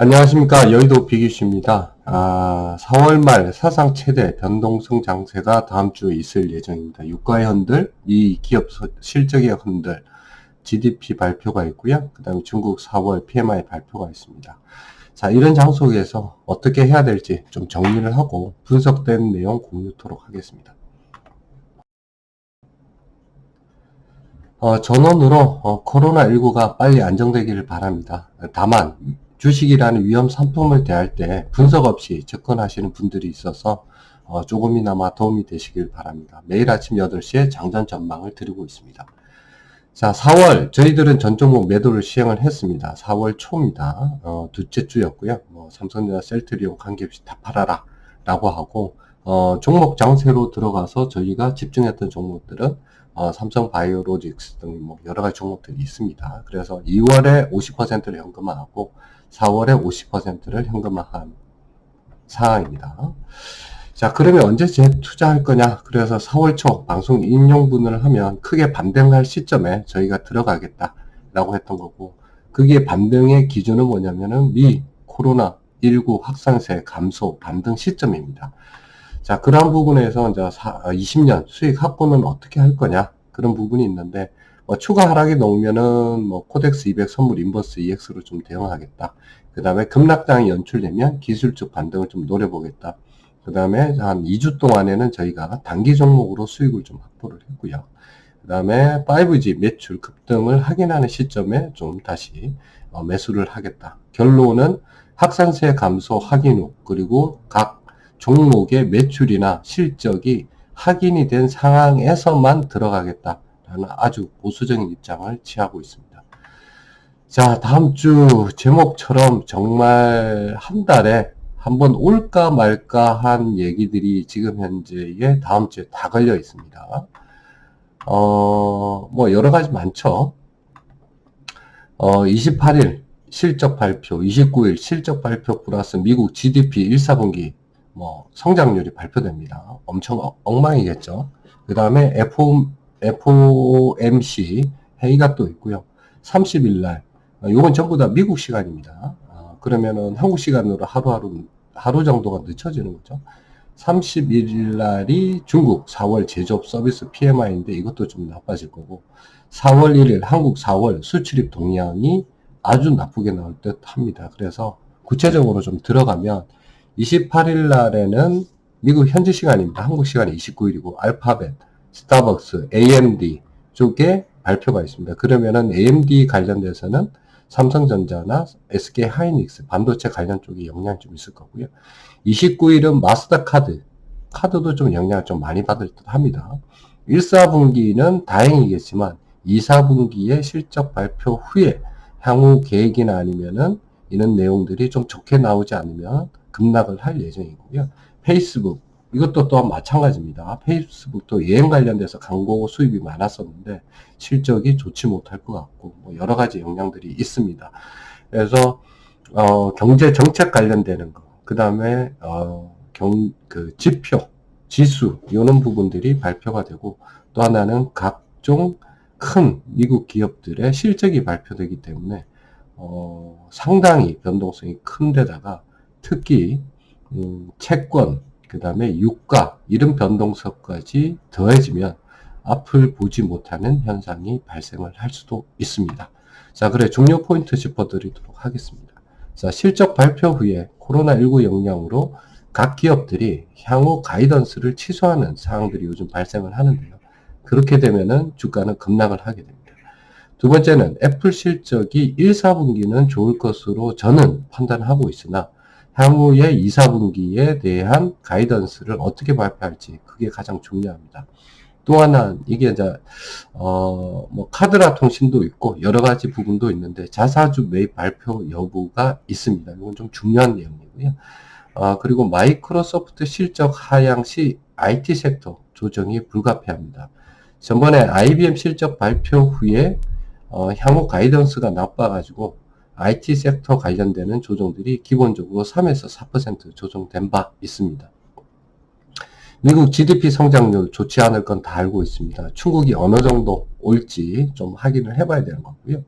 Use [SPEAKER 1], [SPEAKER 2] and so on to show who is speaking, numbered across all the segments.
[SPEAKER 1] 안녕하십니까. 여의도 비기슈입니다. 4월 말 사상 최대 변동성 장세가 다음 주에 있을 예정입니다. 유가의 흔들, 이 기업 실적의 흔들, GDP 발표가 있고요. 그 다음에 중국 4월 PMI 발표가 있습니다. 자, 이런 장소에서 어떻게 해야 될지 좀 정리를 하고 분석된 내용 공유토록 하겠습니다. 전원으로 코로나19가 빨리 안정되기를 바랍니다. 다만 주식이라는 위험 상품을 대할 때 분석 없이 접근하시는 분들이 있어서 조금이나마 도움이 되시길 바랍니다. 매일 아침 8시에 장전 전망을 드리고 있습니다. 자, 4월 저희들은 전 종목 매도를 시행을 했습니다. 4월 초입니다. 둘째 주였고요. 삼성전자, 셀트리온 관계없이 다 팔아라 라고 하고 종목 장세로 들어가서 저희가 집중했던 종목들은 삼성 바이오로직스 등 여러 가지 종목들이 있습니다. 그래서 2월에 50%를 현금화하고 4월에 50%를 현금화한 상황입니다. 자, 그러면 언제 재투자할 거냐? 그래서 4월 초 방송 인용분을 하면 크게 반등할 시점에 저희가 들어가겠다라고 했던 거고, 그게 반등의 기준은 뭐냐면은 미 코로나19 확산세 감소 반등 시점입니다. 자, 그러한 부분에서 이제 20년 수익 확보는 어떻게 할 거냐? 그런 부분이 있는데, 추가 하락이 나오면은 코덱스 200 선물 인버스 EX로 좀 대응하겠다. 그 다음에 급락장이 연출되면 기술적 반등을 좀 노려보겠다. 그 다음에 한 2주 동안에는 저희가 단기 종목으로 수익을 좀 확보를 했고요. 그 다음에 5G 매출 급등을 확인하는 시점에 좀 다시 매수를 하겠다. 결론은 확산세 감소 확인 후, 그리고 각 종목의 매출이나 실적이 확인이 된 상황에서만 들어가겠다라는 아주 보수적인 입장을 취하고 있습니다. 자, 다음 주 제목처럼 정말 한 달에 한번 올까 말까 한 얘기들이 지금 현재에 다음 주에 다 걸려 있습니다. 여러 가지 많죠. 28일 실적 발표, 29일 실적 발표 플러스 미국 GDP 1, 4분기 성장률이 발표됩니다. 엄청 엉망이겠죠. 그 다음에 FOMC 회의가 또 있고요. 30일 날, 요건 전부 다 미국 시간입니다. 그러면은 한국 시간으로 하루 정도가 늦춰지는 거죠. 31일 날이 중국 4월 제조업 서비스 PMI인데 이것도 좀 나빠질 거고, 4월 1일 한국 4월 수출입 동향이 아주 나쁘게 나올 듯 합니다. 그래서 구체적으로 좀 들어가면 28일 날에는 미국 현지 시간입니다. 한국 시간이 29일이고 알파벳, 스타벅스, AMD 쪽에 발표가 있습니다. 그러면은 AMD 관련돼서는 삼성전자나 SK 하이닉스 반도체 관련 쪽에 영향이 좀 있을 거고요. 29일은 마스터카드도 좀 영향을 좀 많이 받을 듯 합니다. 1, 4분기는 다행이겠지만 2, 4분기의 실적 발표 후에 향후 계획이나 아니면은 이런 내용들이 좀 좋게 나오지 않으면 급락을 할 예정이고요. 페이스북 이것도 또한 마찬가지입니다. 페이스북도 여행 관련돼서 광고 수입이 많았었는데 실적이 좋지 못할 것 같고 여러 가지 영향들이 있습니다. 그래서 경제 정책 관련되는 거, 그 다음에 지표, 지수 이런 부분들이 발표가 되고, 또 하나는 각종 큰 미국 기업들의 실적이 발표되기 때문에 상당히 변동성이 큰 데다가 특히 채권, 그 다음에 유가 이런 변동성까지 더해지면 앞을 보지 못하는 현상이 발생을 할 수도 있습니다. 자, 그래 중요 포인트 짚어드리도록 하겠습니다. 자, 실적 발표 후에 코로나19 영향으로 각 기업들이 향후 가이던스를 취소하는 사항들이 요즘 발생을 하는데요. 그렇게 되면은 주가는 급락을 하게 됩니다. 두 번째는 애플 실적이 1, 4분기는 좋을 것으로 저는 판단하고 있으나 향후의 2, 4분기에 대한 가이던스를 어떻게 발표할지 그게 가장 중요합니다. 또 하나 이게 이제 카드라 통신도 있고 여러 가지 부분도 있는데 자사주 매입 발표 여부가 있습니다. 이건 좀 중요한 내용이고요. 그리고 마이크로소프트 실적 하향 시 IT 섹터 조정이 불가피합니다. 전번에 IBM 실적 발표 후에 향후 가이던스가 나빠가지고 IT 섹터 관련되는 조정들이 기본적으로 3에서 4% 조정된 바 있습니다. 미국 GDP 성장률 좋지 않을 건 다 알고 있습니다. 중국이 어느 정도 올지 좀 확인을 해봐야 되는 거고요.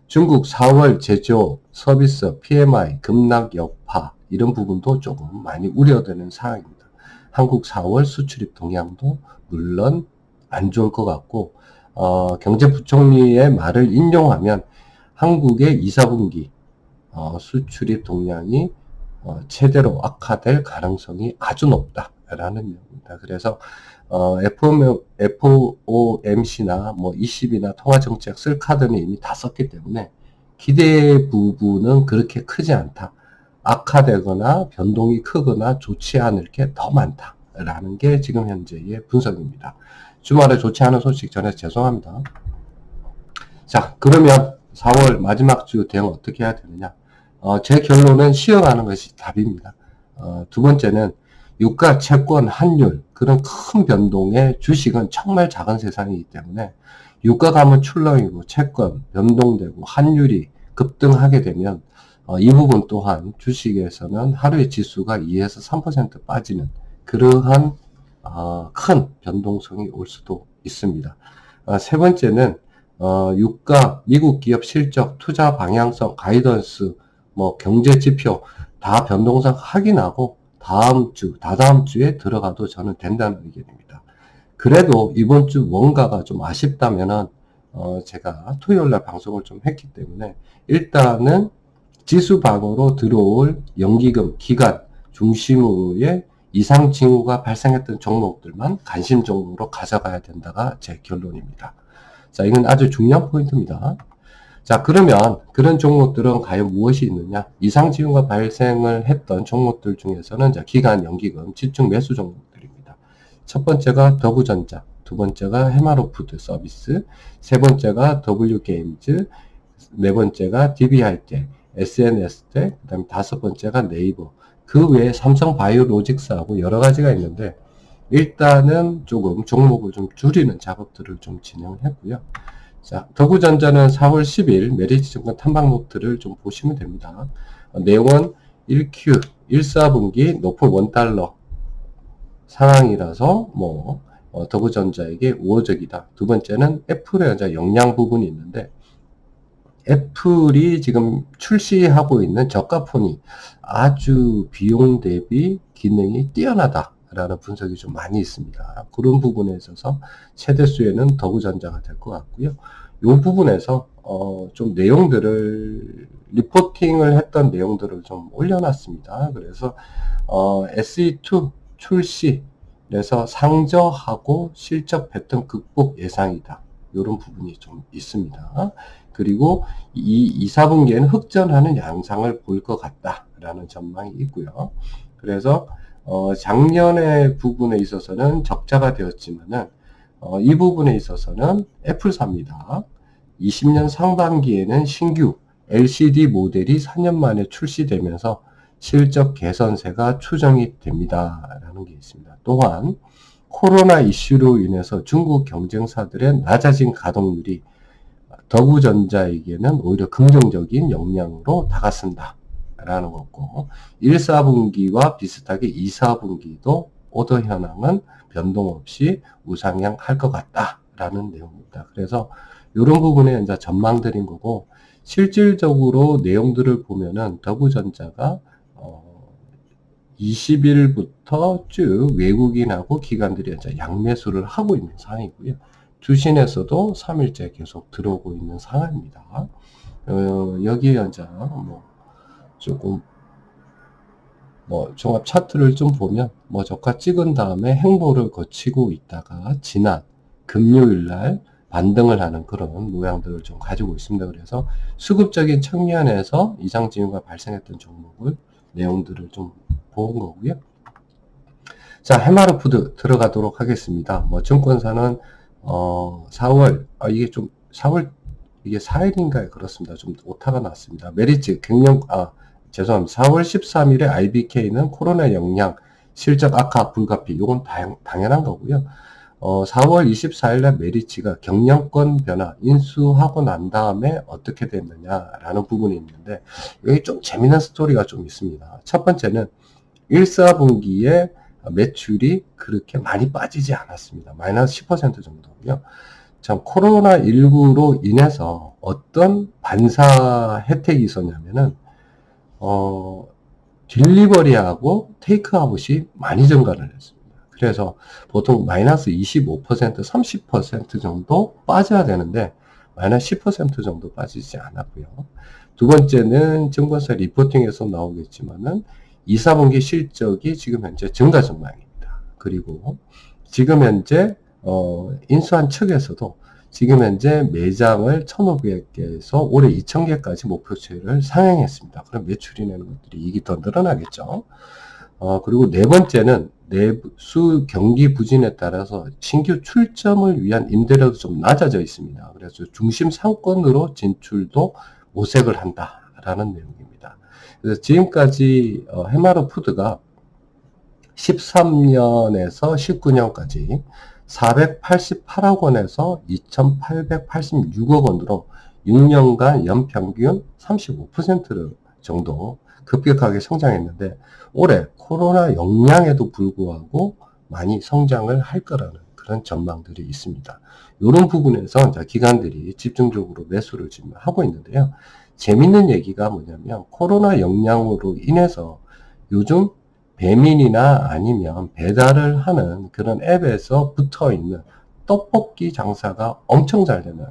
[SPEAKER 1] 중국 4월 제조, 서비스, PMI, 급락 여파 이런 부분도 조금 많이 우려되는 사항입니다. 한국 4월 수출입 동향도 물론 안 좋을 것 같고 경제부총리의 말을 인용하면 한국의 2, 4분기 수출입 동향이 최대로 악화될 가능성이 아주 높다라는 내용입니다. 그래서 FOMC나 뭐 20이나 통화정책 쓸 카드는 이미 다 썼기 때문에 기대 부분은 그렇게 크지 않다. 악화되거나 변동이 크거나 좋지 않을 게 더 많다라는 게 지금 현재의 분석입니다. 주말에 좋지 않은 소식 전해서 죄송합니다. 자, 그러면 4월 마지막 주 대응 어떻게 해야 되느냐? 제 결론은 쉬어가는 것이 답입니다. 두 번째는 유가, 채권, 환율 그런 큰 변동의 주식은 정말 작은 세상이기 때문에 유가 가면 출렁이고 채권 변동되고 환율이 급등하게 되면 이 부분 또한 주식에서는 하루에 지수가 2에서 3% 빠지는 그러한 큰 변동성이 올 수도 있습니다. 세 번째는 유가, 미국 기업 실적, 투자 방향성, 가이던스, 뭐 경제 지표 다 변동성 확인하고 다음 주, 다다음 주에 들어가도 저는 된다는 의견입니다. 그래도 이번 주 뭔가가 좀 아쉽다면은 제가 토요일날 방송을 좀 했기 때문에 일단은 지수방으로 들어올 연기금, 기간 중심으로의 이상 징후가 발생했던 종목들만 관심 종목으로 가져가야 된다가 제 결론입니다. 자, 이건 아주 중요한 포인트입니다. 자, 그러면 그런 종목들은 과연 무엇이 있느냐? 이상 징후가 발생을 했던 종목들 중에서는 기간 연기금, 집중 매수 종목들입니다. 첫 번째가 더부전자, 두 번째가 해마로푸드 서비스, 세 번째가 W게임즈, 네 번째가 DB하이텍, SNS텍, 그 다음에 다섯 번째가 네이버. 그 외에 삼성바이오로직스하고 여러 가지가 있는데 일단은 조금 종목을 좀 줄이는 작업들을 좀 진행을 했고요. 자, 더구전자는 4월 10일 메리츠증권 탐방 노트를 좀 보시면 됩니다. 내용은 1Q, 1사분기 높은 원달러 상황이라서 더구전자에게 우호적이다. 두 번째는 애플의 역량 부분이 있는데 애플이 지금 출시하고 있는 저가폰이 아주 비용 대비 기능이 뛰어나다라는 분석이 좀 많이 있습니다. 그런 부분에 있어서 최대수에는 더구전자가 될 것 같고요. 이 부분에서 좀 내용들을 리포팅을 했던 내용들을 좀 올려놨습니다. 그래서 SE2 출시 그래서 상저하고 실적 패턴 극복 예상이다. 이런 부분이 좀 있습니다. 그리고 2, 4분기에는 흑전하는 양상을 볼 것 같다라는 전망이 있고요. 그래서 작년의 부분에 있어서는 적자가 되었지만은 이 부분에 있어서는 애플사입니다. 20년 상반기에는 신규 LCD 모델이 4년 만에 출시되면서 실적 개선세가 추정이 됩니다. 라는 게 있습니다. 또한 코로나 이슈로 인해서 중국 경쟁사들의 낮아진 가동률이 더구전자에게는 오히려 긍정적인 영향으로 다가선다 라는 거고 1, 4분기와 비슷하게 2, 4분기도 오더 현황은 변동 없이 우상향 할 것 같다 라는 내용입니다. 그래서 이런 부분에 이제 전망 드린 거고 실질적으로 내용들을 보면은 더구전자가 20일부터 쭉 외국인하고 기관들이 이제 양매수를 하고 있는 상황이고요. 주신에서도 3일째 계속 들어오고 있는 상황입니다. 여기에 이제 조금 종합 차트를 좀 보면 저가 찍은 다음에 행보를 거치고 있다가 지난 금요일날 반등을 하는 그런 모양들을 좀 가지고 있습니다. 그래서 수급적인 측면에서 이상 징후가 발생했던 종목을 내용들을 좀 본 거고요. 자, 해마르푸드 들어가도록 하겠습니다. 증권사는 4월 이게 좀 4월 이게 4일인가요? 그렇습니다. 좀 오타가 났습니다. 메리츠 죄송합니다. 4월 13일에 IBK는 코로나 영향 실적 악화 불가피 이건 당연한 거고요. 4월 24일날 메리츠가 경영권 변화 인수하고 난 다음에 어떻게 됐느냐라는 부분이 있는데 여기 좀 재미난 스토리가 좀 있습니다. 첫 번째는 1, 4분기에 매출이 그렇게 많이 빠지지 않았습니다. 마이너스 10% 정도고요. 참 코로나19로 인해서 어떤 반사 혜택이 있었냐면은 딜리버리하고 테이크아웃이 많이 증가를 했습니다. 그래서 보통 마이너스 25%, 30% 정도 빠져야 되는데 마이너스 10% 정도 빠지지 않았고요. 두 번째는 증권사 리포팅에서 나오겠지만은 2, 4분기 실적이 지금 현재 증가 전망입니다. 그리고 지금 현재 인수한 측에서도 지금 현재 매장을 1,500개에서 올해 2,000개까지 목표치를 상향했습니다. 그럼 매출이 내는 것들이 이익이 더 늘어나겠죠. 그리고 네 번째는 내수 경기 부진에 따라서 신규 출점을 위한 임대료도 좀 낮아져 있습니다. 그래서 중심 상권으로 진출도 모색을 한다라는 내용입니다. 그래서 지금까지 해마루푸드가 13년에서 19년까지 488억 원에서 2,886억 원으로 6년간 연평균 35% 정도 급격하게 성장했는데 올해 코로나 영향에도 불구하고 많이 성장을 할 거라는 그런 전망들이 있습니다. 이런 부분에서 기관들이 집중적으로 매수를 지금 하고 있는데요. 재밌는 얘기가 뭐냐면 코로나 영향으로 인해서 요즘 배민이나 아니면 배달을 하는 그런 앱에서 붙어 있는 떡볶이 장사가 엄청 잘 되는,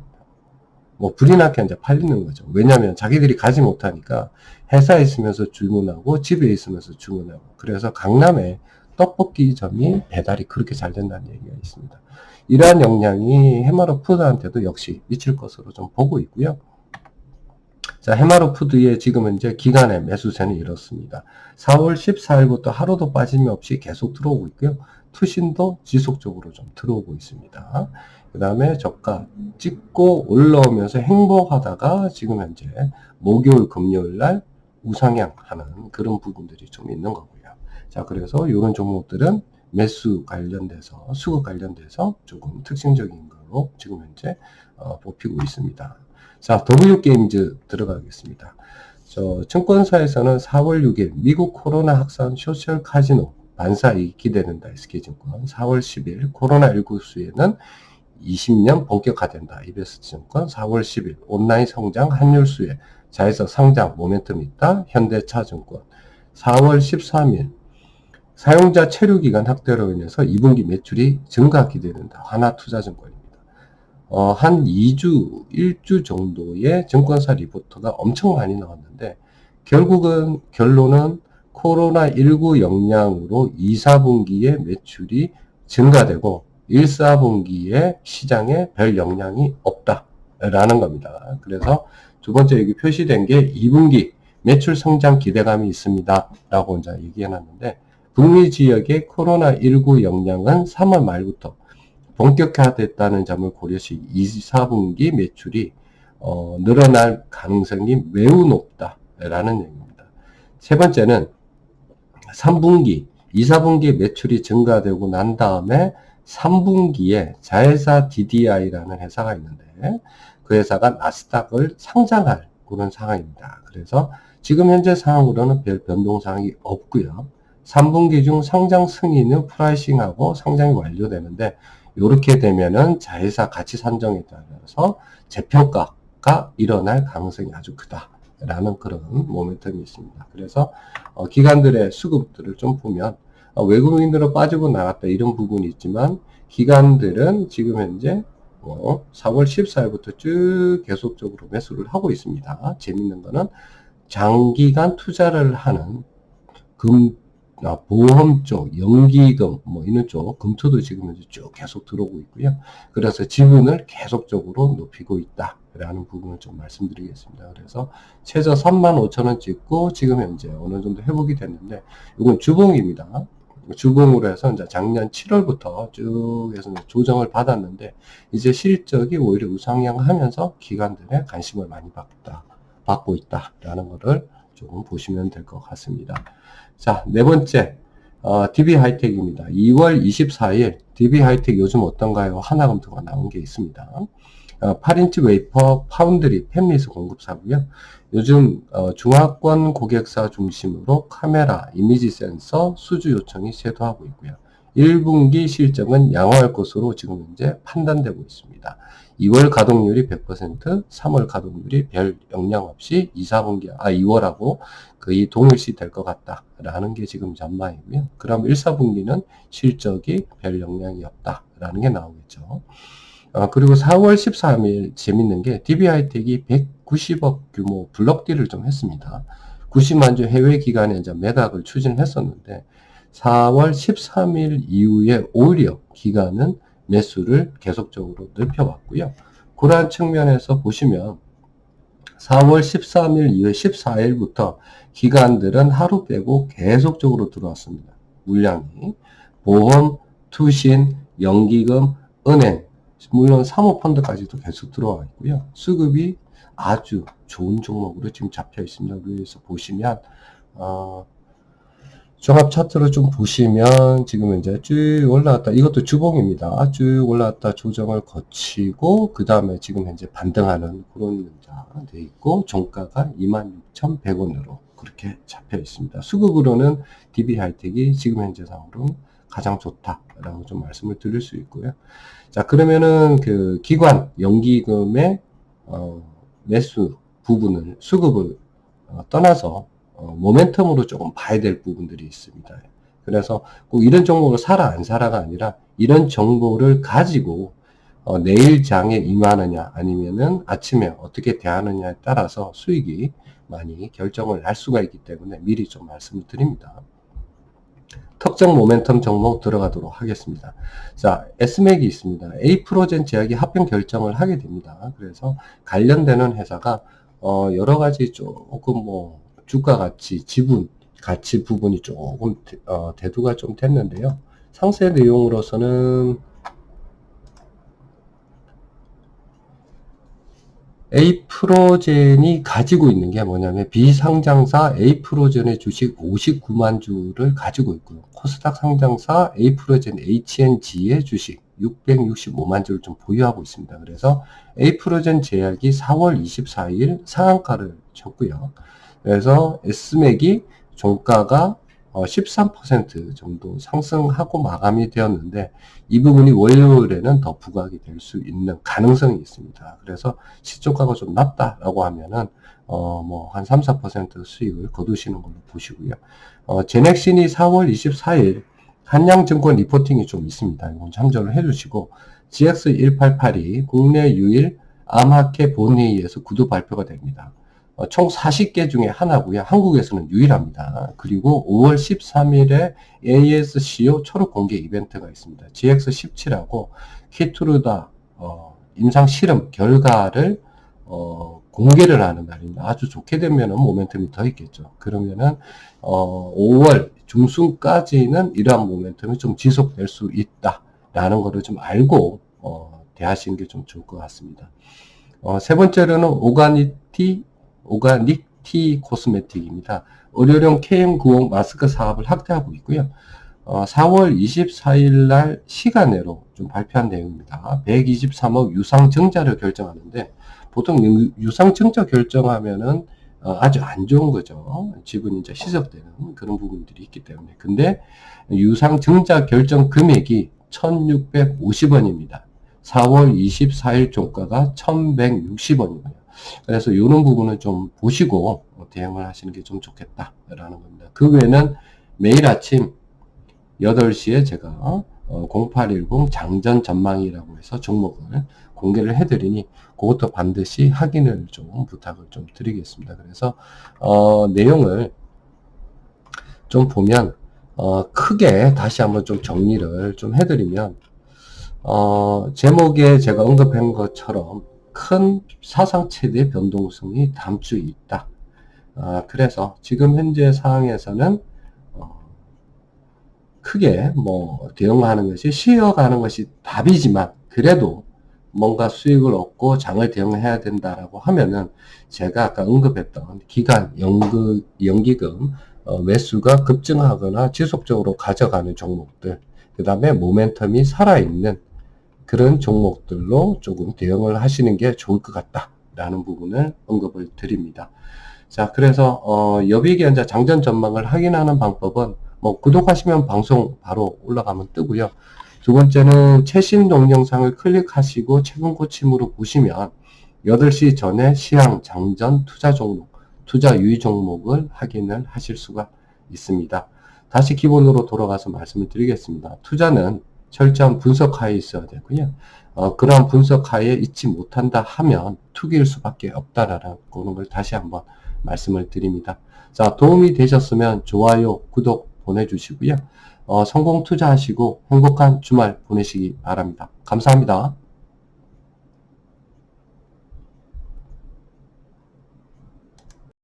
[SPEAKER 1] 불이 나게 이제 팔리는 거죠. 왜냐하면 자기들이 가지 못하니까 회사에 있으면서 주문하고 집에 있으면서 주문하고, 그래서 강남에 떡볶이점이 배달이 그렇게 잘 된다는 얘기가 있습니다. 이러한 영향이 해마루푸드한테도 역시 미칠 것으로 좀 보고 있고요. 자, 해마루푸드의 지금 현재 기간의 매수세는 이렇습니다. 4월 14일부터 하루도 빠짐이 없이 계속 들어오고 있고요. 투신도 지속적으로 좀 들어오고 있습니다. 그 다음에 저가 찍고 올라오면서 행보하다가 지금 현재 목요일, 금요일 날 우상향하는 그런 부분들이 좀 있는 거고요. 자, 그래서 이런 종목들은 매수 관련돼서, 수급 관련돼서 조금 특징적인 걸로 지금 현재 뽑히고 있습니다. 자, W게임즈 들어가겠습니다. 증권사에서는 4월 6일 미국 코로나 확산 소셜 카지노 반사이익 기대된다. SK증권 4월 10일 코로나19 수혜는 20년 본격화된다. 이베스트증권 4월 10일 온라인 성장 환율 수혜 자회사 상장 모멘텀 있다. 현대차증권 4월 13일 사용자 체류기간 확대로 인해서 2분기 매출이 증가 기대된다. 하나투자증권입니다. 한 2주, 1주 정도의 증권사 리포트가 엄청 많이 나왔는데 결국은 결론은 코로나19 영향으로 2, 4분기에 매출이 증가되고 1, 4분기에 시장에 별 영향이 없다라는 겁니다. 그래서 두 번째 여기 표시된 게 2분기 매출 성장 기대감이 있습니다. 라고 이제 얘기해놨는데 북미 지역의 코로나19 영향은 3월 말부터 본격화됐다는 점을 고려시 2, 4분기 매출이 늘어날 가능성이 매우 높다라는 얘기입니다. 세 번째는 3분기, 2, 4분기 매출이 증가되고 난 다음에 3분기에 자회사 DDI라는 회사가 있는데 그 회사가 나스닥을 상장할 그런 상황입니다. 그래서 지금 현재 상황으로는 별 변동사항이 없고요. 3분기 중 상장 승인은 프라이싱하고 상장이 완료되는데 이렇게 되면은 자회사 가치 산정에 따라서 재평가가 일어날 가능성이 아주 크다라는 그런 모멘텀이 있습니다. 그래서 기관들의 수급들을 좀 보면 외국인으로 빠지고 나갔다 이런 부분이 있지만 기관들은 지금 현재 4월 14일부터 쭉 계속적으로 매수를 하고 있습니다. 재밌는 거는 장기간 투자를 하는 보험 쪽, 연기금, 이런 쪽, 금토도 지금 현재 쭉 계속 들어오고 있고요. 그래서 지분을 계속적으로 높이고 있다라는 부분을 좀 말씀드리겠습니다. 그래서 최저 35,000원 찍고 지금 현재 어느 정도 회복이 됐는데, 이건 주봉입니다. 주봉으로 해서 이제 작년 7월부터 쭉 해서 조정을 받았는데, 이제 실적이 오히려 우상향하면서 기관들의 관심을 많이 받고 있다라는 것을 조금 보시면 될 것 같습니다. 자, 네 번째, DB하이텍입니다. 2월 24일, DB하이텍 요즘 어떤가요? 하나검토가 나온 게 있습니다. 8인치 웨이퍼 파운드리 팹리스 공급사고요. 요즘 중화권 고객사 중심으로 카메라, 이미지 센서, 수주 요청이 쇄도하고 있고요. 1분기 실적은 양호할 것으로 지금 현재 판단되고 있습니다. 2월 가동률이 100%, 3월 가동률이 별 영향 없이 2월하고 거의 동일시 될 것 같다라는 게 지금 전망이고요. 그럼 1, 4분기는 실적이 별 영향이 없다라는 게 나오겠죠. 그리고 4월 13일 재밌는 게 DB하이텍이 190억 규모 블록딜을 좀 했습니다. 90만 주 해외 기관에 이제 매각을 추진했었는데 4월 13일 이후에 오히려 기관은 매수를 계속적으로 넓혀왔고요. 그러한 측면에서 보시면 4월 13일 이후 14일부터 기관들은 하루 빼고 계속적으로 들어왔습니다. 물량이. 보험, 투신, 연기금, 은행, 물론 사모펀드까지도 계속 들어와 있고요. 수급이 아주 좋은 종목으로 지금 잡혀 있습니다. 그래서 보시면 종합 차트로 좀 보시면 지금 이제 쭉 올라왔다. 이것도 주봉입니다. 쭉 올라왔다 조정을 거치고 그 다음에 지금 현재 반등하는 그런 돼 있고 종가가 26,100원으로 그렇게 잡혀 있습니다. 수급으로는 DB하이텍이 지금 현재 상으로 가장 좋다라고 좀 말씀을 드릴 수 있고요. 자, 그러면은 그 기관 연기금의 매수 부분을 수급을 떠나서 모멘텀으로 조금 봐야 될 부분들이 있습니다. 그래서 꼭 이런 종목을 사라 안 사라가 아니라 이런 정보를 가지고 내일 장에 임하느냐 아니면은 아침에 어떻게 대하느냐에 따라서 수익이 많이 결정을 할 수가 있기 때문에 미리 좀 말씀을 드립니다. 특정 모멘텀 종목 들어가도록 하겠습니다. 자, S맥이 있습니다. A프로젠 제약이 합병 결정을 하게 됩니다. 그래서 관련되는 회사가 여러 가지 조금 주가 가치, 지분 가치 부분이 조금 대두가 좀 됐는데요. 상세 내용으로서는 A프로젠이 가지고 있는 게 뭐냐면 비상장사 A프로젠의 주식 59만 주를 가지고 있고요. 코스닥 상장사 A프로젠 HNG의 주식 665만 주를 좀 보유하고 있습니다. 그래서 A프로젠 제약이 4월 24일 상한가를 쳤고요. 그래서 S맥이 종가가 13% 정도 상승하고 마감이 되었는데 이 부분이 월요일에는 더 부각이 될 수 있는 가능성이 있습니다. 그래서 시초가가 좀 낮다라고 하면은 한 3, 4% 수익을 거두시는 걸로 보시고요. 제넥신이 4월 24일 한양증권 리포팅이 좀 있습니다. 이건 참조를 해주시고 GX1882 국내 유일 암학회 본회의에서 구두 발표가 됩니다. 총 40개 중에 하나고요. 한국에서는 유일합니다. 그리고 5월 13일에 ASCO 초록 공개 이벤트가 있습니다. GX17하고 키투르다 임상 실험 결과를 공개를 하는 날입니다. 아주 좋게 되면은 모멘텀이 더 있겠죠. 그러면은 5월 중순까지는 이러한 모멘텀이 좀 지속될 수 있다라는 거를 좀 알고 대하시는 게 좀 좋을 것 같습니다. 세 번째로는 오가닉티 코스메틱입니다. 의료용 KM95 마스크 사업을 확대하고 있고요. 4월 24일 날 시간내로 좀 발표한 내용입니다. 123억 유상증자를 결정하는데 보통 유상증자 결정하면은 아주 안 좋은 거죠. 지분이 이제 희석되는 그런 부분들이 있기 때문에. 근데 유상증자 결정 금액이 1,650원입니다. 4월 24일 종가가 1,160원이고요. 그래서 이런 부분은 좀 보시고 대응을 하시는 게 좀 좋겠다라는 겁니다. 그 외에는 매일 아침 8시에 제가 0810 장전 전망이라고 해서 종목을 공개를 해드리니 그것도 반드시 확인을 좀 부탁을 좀 드리겠습니다. 그래서 내용을 좀 보면 크게 다시 한번 좀 정리를 좀 해드리면 제목에 제가 언급한 것처럼 큰 사상 최대 변동성이 다음 주에 있다. 그래서 지금 현재 상황에서는 크게 대응하는 것이 쉬어가는 것이 답이지만 그래도 뭔가 수익을 얻고 장을 대응해야 된다라고 하면은 제가 아까 언급했던 기간 연기금 매수가 급증하거나 지속적으로 가져가는 종목들, 그 다음에 모멘텀이 살아있는 그런 종목들로 조금 대응을 하시는 게 좋을 것 같다라는 부분을 언급을 드립니다. 자, 그래서 여비기한자 장전 전망을 확인하는 방법은 구독하시면 방송 바로 올라가면 뜨고요. 두 번째는 최신 동영상을 클릭하시고 최근 고침으로 보시면 8시 전에 시황, 장전, 투자 종목, 투자 유의 종목을 확인을 하실 수가 있습니다. 다시 기본으로 돌아가서 말씀을 드리겠습니다. 투자는 철저한 분석하에 있어야 되고요. 그러한 분석하에 있지 못한다 하면 투기일 수밖에 없다라는 걸 다시 한번 말씀을 드립니다. 자, 도움이 되셨으면 좋아요, 구독 보내주시고요. 성공 투자하시고 행복한 주말 보내시기 바랍니다. 감사합니다.